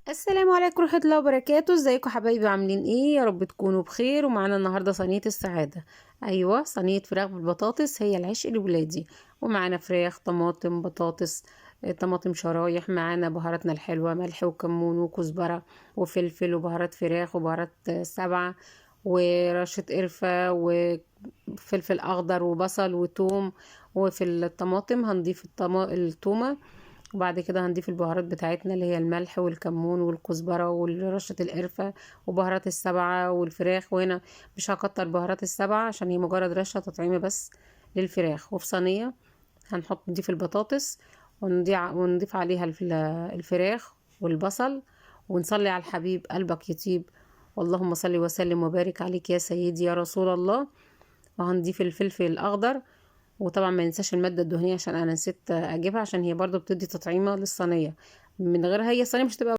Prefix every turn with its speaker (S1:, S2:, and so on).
S1: السلام عليكم ورحمة الله وبركاته. ازيكم حبايبي؟ عاملين ايه؟ يا رب تكونوا بخير. ومعانا النهاردة صينية السعادة. ايوه، صينية فراخ بالبطاطس، هي العشق لولادي. ومعانا فراخ، طماطم، بطاطس، طماطم شرايح، معانا بهاراتنا الحلوة، ملح وكمون وكزبرة وفلفل وبهارات فراخ وبهارات سبعة ورشة قرفة وفلفل اخضر وبصل وتوم. وفي الطماطم هنضيف التومة. وبعد كده هنضيف البهارات بتاعتنا اللي هي الملح والكمون والكزبرة ورشة القرفة وبهارات السبعة والفراخ. وهنا مش هكتر بهارات السبعة عشان هي مجرد رشة تطعيمة بس للفراخ. وفي صينية نضيف البطاطس ونضيف عليها الفراخ والبصل. ونصلي على الحبيب قلبك يطيب. اللهم صل وسلم وبارك عليك يا سيدي يا رسول الله. وهنضيف الفلفل الأخضر. وطبعا ما ننساش المادة الدهنية عشان انا نسيت اجيبها، عشان هي برضو بتدي تطعيمة للصينية. من غيرها هي الصينية مش هتبقى